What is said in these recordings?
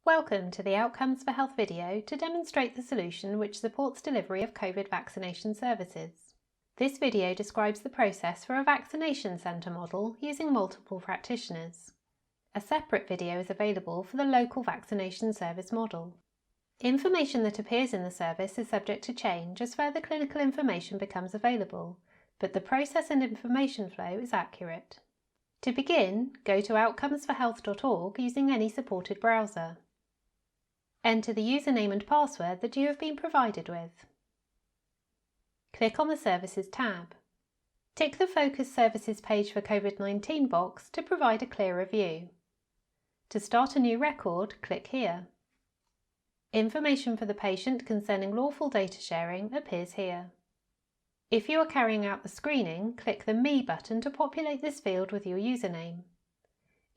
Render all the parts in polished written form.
Welcome to the Outcomes for Health video to demonstrate the solution which supports delivery of COVID vaccination services. This video describes the process for a vaccination centre model using multiple practitioners. A separate video is available for the local vaccination service model. Information that appears in the service is subject to change as further clinical information becomes available, but the process and information flow is accurate. To begin, go to outcomesforhealth.org using any supported browser. Enter the username and password that you have been provided with. Click on the Services tab. Tick the Focus Services page for COVID-19 box to provide a clearer view. To start a new record, click here. Information for the patient concerning lawful data sharing appears here. If you are carrying out the screening, click the Me button to populate this field with your username.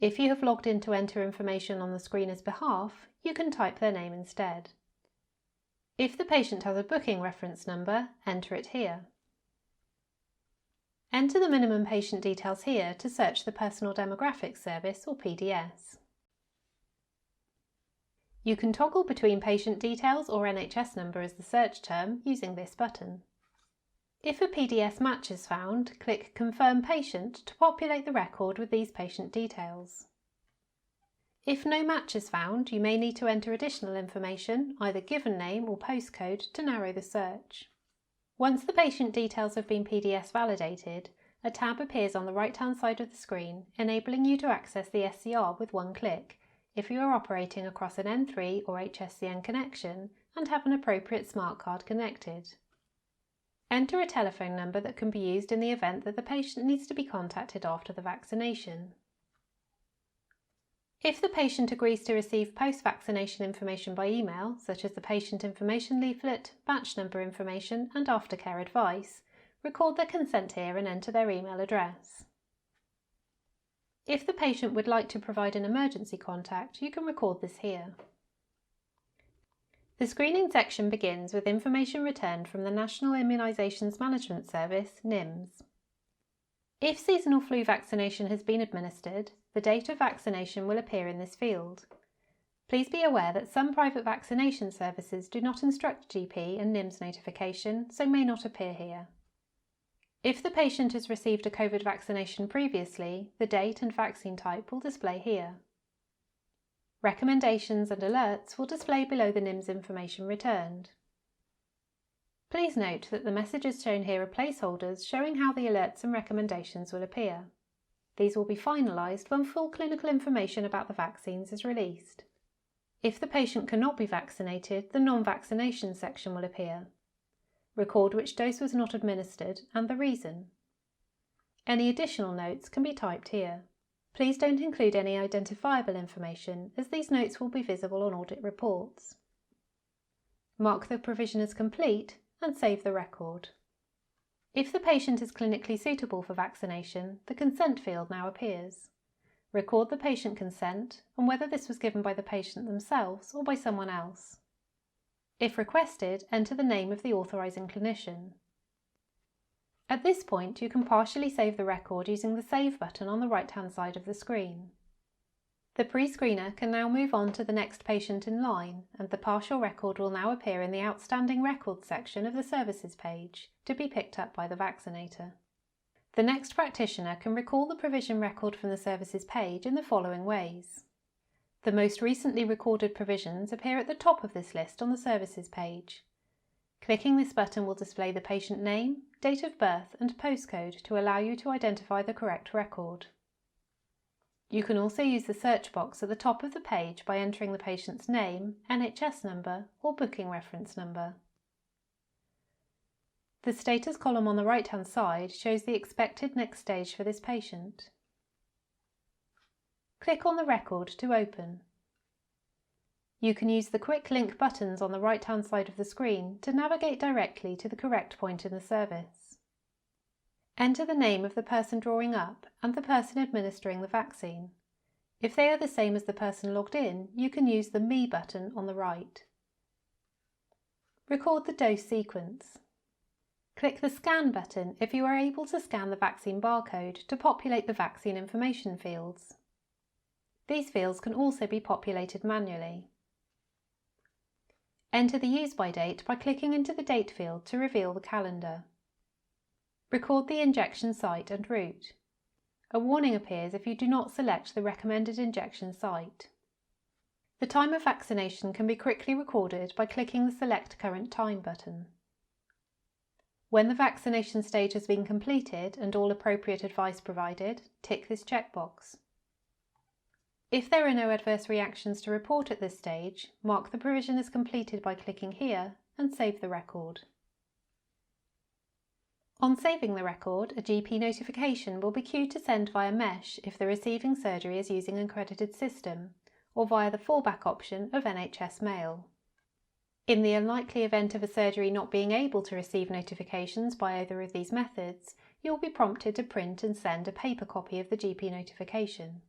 If you have logged in to enter information on the screener's behalf, you can type their name instead. If the patient has a booking reference number, enter it here. Enter the minimum patient details here to search the Personal Demographics Service or PDS. You can toggle between patient details or NHS number as the search term using this button. If a PDS match is found, click Confirm Patient to populate the record with these patient details. If no match is found, you may need to enter additional information, either given name or postcode, to narrow the search. Once the patient details have been PDS validated, a tab appears on the right-hand side of the screen, enabling you to access the SCR with one click if you are operating across an N3 or HSCN connection and have an appropriate smart card connected. Enter a telephone number that can be used in the event that the patient needs to be contacted after the vaccination. If the patient agrees to receive post-vaccination information by email, such as the patient information leaflet, batch number information and aftercare advice, record their consent here and enter their email address. If the patient would like to provide an emergency contact, you can record this here. The screening section begins with information returned from the National Immunisations Management Service, NIMS. If seasonal flu vaccination has been administered, the date of vaccination will appear in this field. Please be aware that some private vaccination services do not instruct GP and NIMS notification, so may not appear here. If the patient has received a COVID vaccination previously, the date and vaccine type will display here. Recommendations and alerts will display below the NIMS information returned. Please note that the messages shown here are placeholders showing how the alerts and recommendations will appear. These will be finalised when full clinical information about the vaccines is released. If the patient cannot be vaccinated, the non-vaccination section will appear. Record which dose was not administered and the reason. Any additional notes can be typed here. Please don't include any identifiable information, as these notes will be visible on audit reports. Mark the provision as complete and save the record. If the patient is clinically suitable for vaccination, the consent field now appears. Record the patient consent and whether this was given by the patient themselves or by someone else. If requested, enter the name of the authorising clinician. At this point, you can partially save the record using the Save button on the right-hand side of the screen. The pre-screener can now move on to the next patient in line, and the partial record will now appear in the Outstanding Records section of the Services page, to be picked up by the vaccinator. The next practitioner can recall the provision record from the Services page in the following ways. The most recently recorded provisions appear at the top of this list on the Services page. Clicking this button will display the patient name, date of birth and postcode to allow you to identify the correct record. You can also use the search box at the top of the page by entering the patient's name, NHS number or booking reference number. The status column on the right-hand side shows the expected next stage for this patient. Click on the record to open. You can use the quick link buttons on the right-hand side of the screen to navigate directly to the correct point in the service. Enter the name of the person drawing up and the person administering the vaccine. If they are the same as the person logged in, you can use the Me button on the right. Record the dose sequence. Click the Scan button if you are able to scan the vaccine barcode to populate the vaccine information fields. These fields can also be populated manually. Enter the use by date by clicking into the date field to reveal the calendar. Record the injection site and route. A warning appears if you do not select the recommended injection site. The time of vaccination can be quickly recorded by clicking the Select Current Time button. When the vaccination stage has been completed and all appropriate advice provided, tick this checkbox. If there are no adverse reactions to report at this stage, mark the provision as completed by clicking here and save the record. On saving the record, a GP notification will be queued to send via Mesh if the receiving surgery is using an accredited system, or via the fallback option of NHS Mail. In the unlikely event of a surgery not being able to receive notifications by either of these methods, you will be prompted to print and send a paper copy of the GP notification.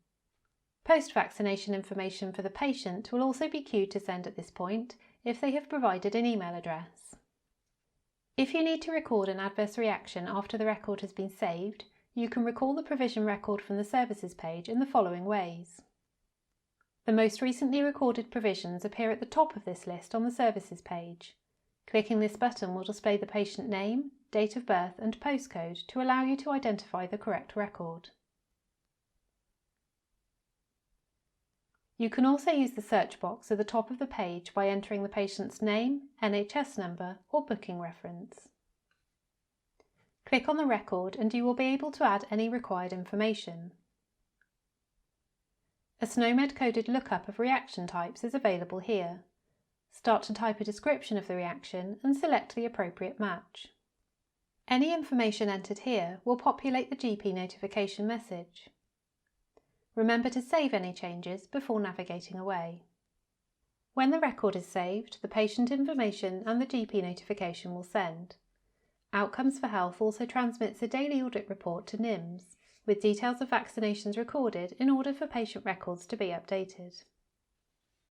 Post-vaccination information for the patient will also be queued to send at this point if they have provided an email address. If you need to record an adverse reaction after the record has been saved, you can recall the provision record from the Services page in the following ways. The most recently recorded provisions appear at the top of this list on the Services page. Clicking this button will display the patient name, date of birth and postcode to allow you to identify the correct record. You can also use the search box at the top of the page by entering the patient's name, NHS number or booking reference. Click on the record and you will be able to add any required information. A SNOMED-coded lookup of reaction types is available here. Start to type a description of the reaction and select the appropriate match. Any information entered here will populate the GP notification message. Remember to save any changes before navigating away. When the record is saved, the patient information and the GP notification will send. Outcomes for Health also transmits a daily audit report to NIMS, with details of vaccinations recorded in order for patient records to be updated.